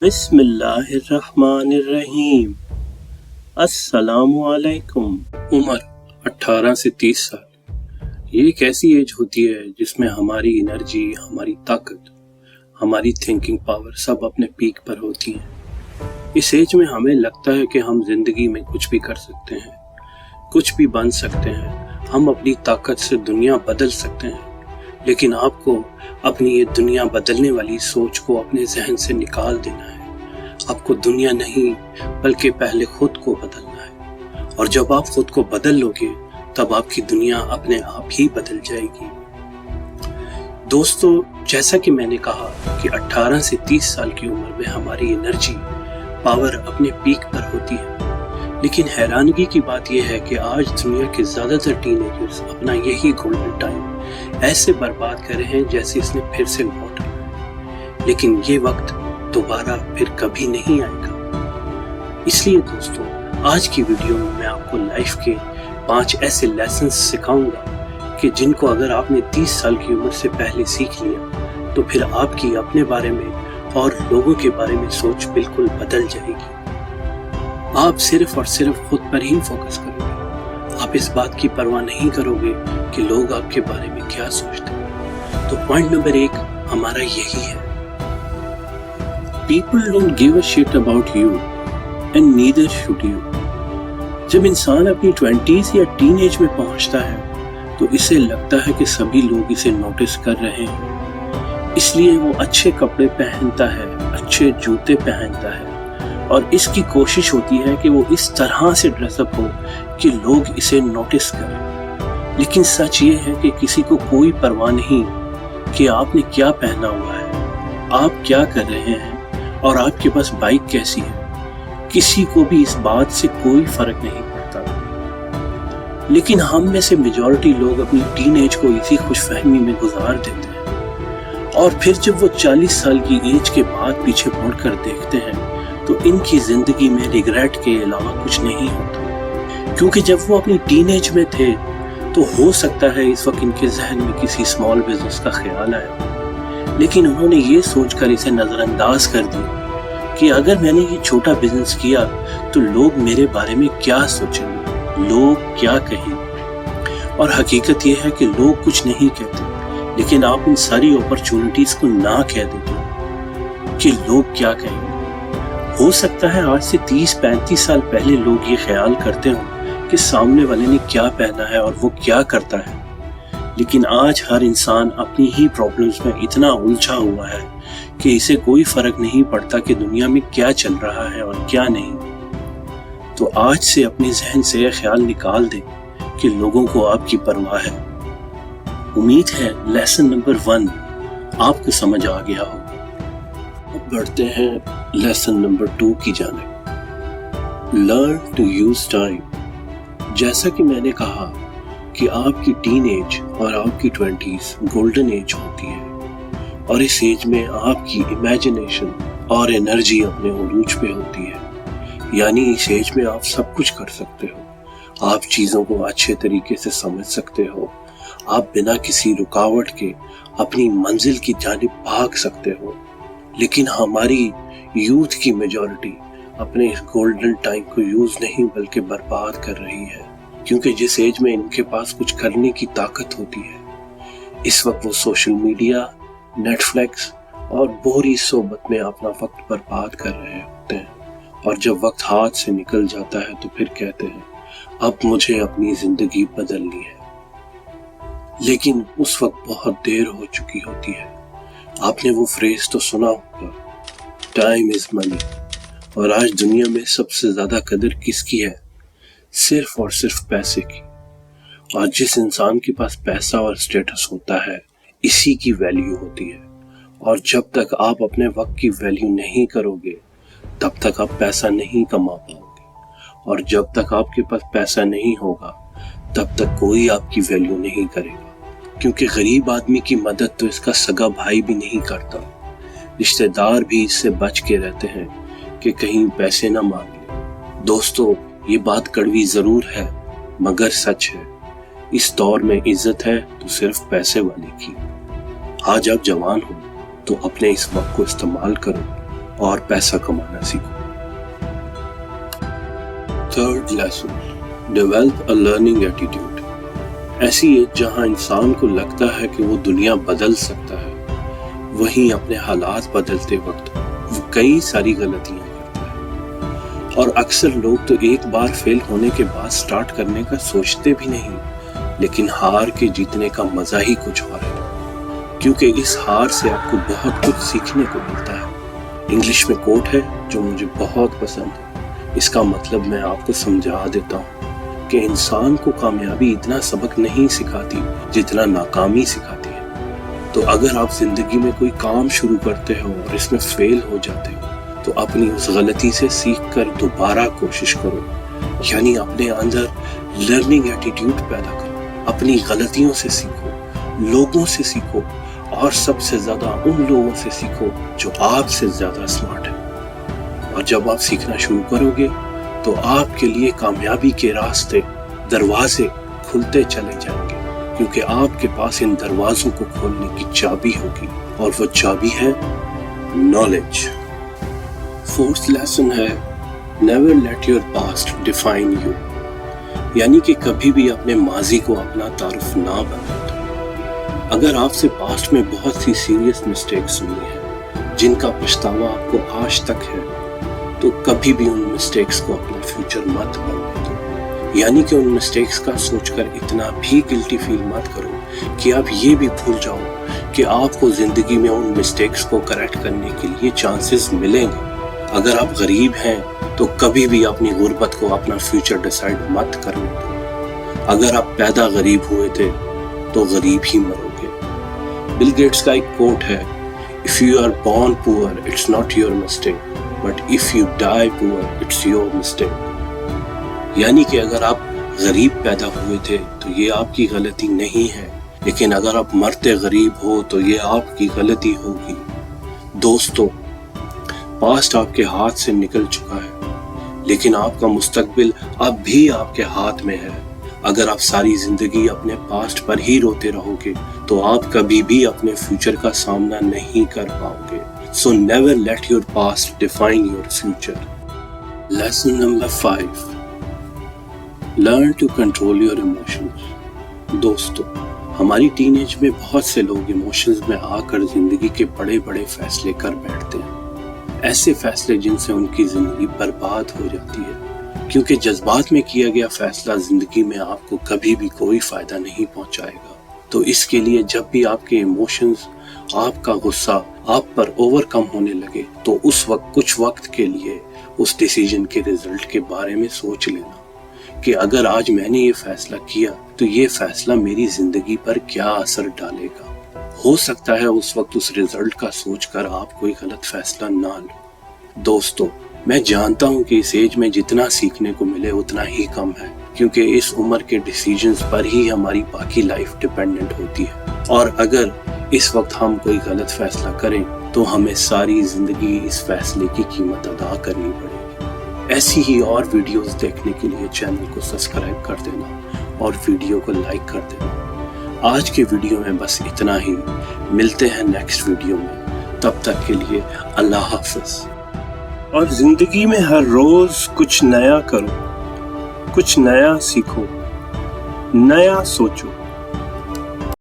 बिस्मिल्लाहिर्रहमानिर्रहीम। अस्सलामुअलैकुम। उम्र 18 से 30 साल ये एक ऐसी एज होती है जिसमें हमारी एनर्जी, हमारी ताकत, हमारी थिंकिंग पावर सब अपने पीक पर होती है। इस एज में हमें लगता है कि हम जिंदगी में कुछ भी कर सकते हैं, कुछ भी बन सकते हैं, हम अपनी ताकत से दुनिया बदल सकते हैं। लेकिन आपको अपनी ये दुनिया बदलने वाली सोच को अपने जहन से निकाल देना है। आपको दुनिया नहीं बल्कि पहले खुद को बदलना है, और जब आप खुद को बदल लोगे तब आपकी दुनिया अपने आप ही बदल जाएगी। दोस्तों, जैसा कि मैंने कहा कि 18 से 30 साल की उम्र में हमारी एनर्जी, पावर अपने पीक पर होती है। लेकिन हैरानगी की बात यह है कि आज दुनिया के ज्यादातर टीनेजर्स अपना यही गोल्डन टाइम ऐसे बर्बाद कर रहे हैं जैसे इसने फिर से लौट आना है। लेकिन ये वक्त दोबारा फिर कभी नहीं आएगा। इसलिए दोस्तों, आज की वीडियो में मैं आपको लाइफ के 5 ऐसे लेसन्स सिखाऊंगा कि जिनको अगर आपने 30 साल की उम्र से पहले सीख लिया तो फिर आपकी अपने बारे में और लोगों के बारे में सोच बिल्कुल बदल जाएगी। आप सिर्फ और सिर्फ खुद पर ही फोकस करोगे। आप इस बात की परवाह नहीं करोगे कि लोग आपके बारे में क्या सोचते हैं। तो पॉइंट नंबर 1 हमारा यही है, People don't give a shit about you and neither should you। जब इंसान अपनी 20s या टीनेज में पहुंचता है तो इसे लगता है कि सभी लोग इसे नोटिस कर रहे हैं, इसलिए वो अच्छे कपड़े पहनता है, अच्छे जूते पहनता है, और इसकी कोशिश होती है कि वो इस तरह से ड्रेसअप हो कि लोग इसे नोटिस करें। लेकिन सच ये है कि किसी को कोई परवाह नहीं कि आपने क्या पहना हुआ है, आप क्या कर रहे हैं और आपके पास बाइक कैसी है। किसी को भी इस बात से कोई फर्क नहीं पड़ता। लेकिन हम में से मेजॉरिटी लोग अपनी टीनेज को इसी खुशफहमी में गुजार देते हैं, और फिर जब वो 40 साल की एज के बाद पीछे मुड़कर देखते हैं तो इनकी जिंदगी में रिग्रेट के अलावा कुछ नहीं होता। क्योंकि जब वो अपनी टीनेज में थे तो हो सकता है इस वक्त इनके जहन में किसी स्मॉल बिजनेस का ख्याल आया, लेकिन उन्होंने ये सोचकर इसे नजरअंदाज कर दिया कि अगर मैंने ये छोटा बिजनेस किया तो लोग मेरे बारे में क्या सोचेंगे, लोग क्या कहेंगे। और हकीकत ये है कि लोग कुछ नहीं कहते, लेकिन आप इन सारी अपॉर्चुनिटीज को ना कह देते कि लोग क्या कहेंगे। हो सकता है आज से 30-35 साल पहले लोग ये ख्याल करते हो कि सामने वाले ने क्या पहना है और वो क्या करता है, लेकिन आज हर इंसान अपनी ही प्रॉब्लम्स में इतना उलझा हुआ है कि इसे कोई फर्क नहीं पड़ता कि दुनिया में क्या चल रहा है और क्या नहीं। तो आज से अपने जहन से यह ख्याल निकाल दें कि लोगों को आपकी परवाह है। उम्मीद है लेसन नंबर 1 आपको समझ आ गया हो। अब बढ़ते हैं लेसन नंबर 2 की जानिब। Learn to use time. जैसा कि मैंने कहा कि आपकी टीनेज और आपकी 20s गोल्डन एज होती है, और इस एज में आपकी इमेजिनेशन और एनर्जी अपने उरूज पे होती है। यानी इस एज में आप सब कुछ कर सकते हो। आप चीज़ों को अच्छे तरीके से समझ सकते हो, आप बिना किसी रुकावट के अपनी मंजिल की जानिब भाग सकते हो। लेकिन हमारी यूथ की मेजॉरिटी अपने इस गोल्डन टाइम को यूज नहीं बल्कि बर्बाद कर रही है, क्योंकि जिस एज में इनके पास कुछ करने की ताकत होती है, इस वक्त वो सोशल मीडिया, नेटफ्लिक्स और बोरी सोबत में अपना वक्त बर्बाद कर रहे होते हैं। और जब वक्त हाथ से निकल जाता है तो फिर कहते हैं अब मुझे अपनी जिंदगी बदलनी है, लेकिन उस वक्त बहुत देर हो चुकी होती है। आपने वो फ्रेज तो सुना होगा, टाइम इज मनी। और आज दुनिया में सबसे ज्यादा कदर किसकी है? सिर्फ और सिर्फ पैसे की। और जिस इंसान के पास पैसा और स्टेटस होता है, इसी की वैल्यू होती है। और जब तक आप अपने वक्त की वैल्यू नहीं करोगे तब तक आप पैसा नहीं कमा पाओगे, और जब तक आपके पास पैसा नहीं होगा तब तक कोई आपकी वैल्यू नहीं करेगा। क्योंकि गरीब आदमी की मदद तो इसका सगा भाई भी नहीं करता, रिश्तेदार भी इससे बच के रहते हैं कि कहीं पैसे ना मांग ले। दोस्तों, ये बात कड़वी जरूर है मगर सच है। इस दौर में इज्जत है तो सिर्फ पैसे वाले की। आज आप जवान हो तो अपने इस वक्त को इस्तेमाल करो और पैसा कमाना सीखो। Third lesson, develop a learning attitude. ऐसी एज जहां इंसान को लगता है कि वो दुनिया बदल सकता है, वहीं अपने हालात बदलते वक्त वो कई सारी गलतियां करता है। और अक्सर लोग तो एक बार फेल होने के बाद स्टार्ट करने का सोचते भी नहीं, लेकिन हार के जीतने का मजा ही कुछ और है, क्योंकि इस हार से आपको बहुत कुछ सीखने को मिलता है। इंग्लिश में कोट है जो मुझे बहुत पसंद है। इसका मतलब मैं आपको समझा देता हूँ कि इंसान को कामयाबी इतना सबक नहीं सिखाती जितना नाकामी सिखाती है। तो अगर आप जिंदगी में कोई काम शुरू करते हो और इसमें फेल हो जाते हो, तो अपनी उस गलती से सीख कर दोबारा कोशिश करो, यानी अपने अंदर लर्निंग एटीट्यूड पैदा करो। अपनी गलतियों से सीखो, लोगों से सीखो, और सबसे ज्यादा उन लोगों से सीखो जो आपसे ज्यादा स्मार्ट है। और जब आप सीखना शुरू करोगे तो आपके लिए कामयाबी के रास्ते, दरवाजे खुलते चले जाएंगे, क्योंकि आपके पास इन दरवाजों को खोलने की चाबी होगी, और वो चाबी है नॉलेज। फोर्थ लेसन है never let your past define you, यानी कि कभी भी अपने माजी को अपना तारुफ ना बना दो। अगर आपसे पास्ट में बहुत सी सीरियस मिस्टेक्स हुई हैं जिनका पछतावा आपको आज तक है, तो कभी भी उन मिस्टेक्स को अपना फ्यूचर मत बनने दो। यानी कि उन मिस्टेक्स का सोचकर इतना भी गिल्टी फील मत करो कि आप ये भी भूल जाओ कि आपको जिंदगी में उन मिस्टेक्स को करेक्ट करने के लिए चांसेस मिलेंगे। अगर आप गरीब हैं तो कभी भी अपनी गुर्बत को अपना फ्यूचर डिसाइड मत करने दो। अगर आप पैदा गरीब हुए थे तो गरीब ही मरोगे। बिल गेट्स का एक कोट है, if you are born poor it's not your mistake, but if you die poor it's your mistake. यानी कि अगर आप गरीब पैदा हुए थे तो ये आपकी गलती नहीं है, लेकिन अगर आप मरते गरीब हो तो ये आपकी गलती होगी। दोस्तों, पास्ट आपके हाथ से निकल चुका है, लेकिन आपका मुस्तकबिल अब भी आपके हाथ में है। अगर आप सारी जिंदगी अपने पास्ट पर ही रोते रहोगे तो आप कभी भी अपने फ्यूचर का सामना नहीं कर पाओगे। So never let your past define your future. Lesson number 5, learn to control your emotions. दोस्तों, हमारी टीनेज में बहुत से लोग इमोशंस में आकर जिंदगी के बड़े बड़े फैसले कर बैठते हैं, ऐसे फैसले जिनसे उनकी जिंदगी बर्बाद हो जाती है, क्योंकि जज्बात में किया गया फैसला जिंदगी में आपको कभी भी कोई फायदा नहीं पहुंचाएगा। तो इसके लिए जब भी आपके इमोशंस, आपका गुस्सा आप पर ओवरकम होने लगे, तो उस वक्त कुछ वक्त के लिए उस डिसीजन के रिजल्ट के बारे में सोच लेना कि अगर आज मैंने ये फैसला किया तो ये फैसला मेरी जिंदगी पर क्या असर डालेगा। हो सकता है उस वक्त उस रिजल्ट का सोचकर आप कोई गलत फैसला ना लो। दोस्तों, मैं जानता हूं कि इस एज में जितना सीखने को मिले उतना ही कम है, क्योंकि इस उम्र के डिसीजंस पर ही हमारी बाकी लाइफ डिपेंडेंट होती है। और अगर इस वक्त हम कोई गलत फैसला करें तो हमें सारी जिंदगी इस फैसले की कीमत अदा करनी पड़ेगी। ऐसी ही और वीडियोस देखने के लिए चैनल को सब्सक्राइब कर देना और वीडियो को लाइक कर देना। आज के वीडियो में बस इतना ही। मिलते हैं नेक्स्ट वीडियो में, तब तक के लिए अल्लाह हाफिज। और जिंदगी में हर रोज कुछ नया करो, कुछ नया सीखो, नया सोचो।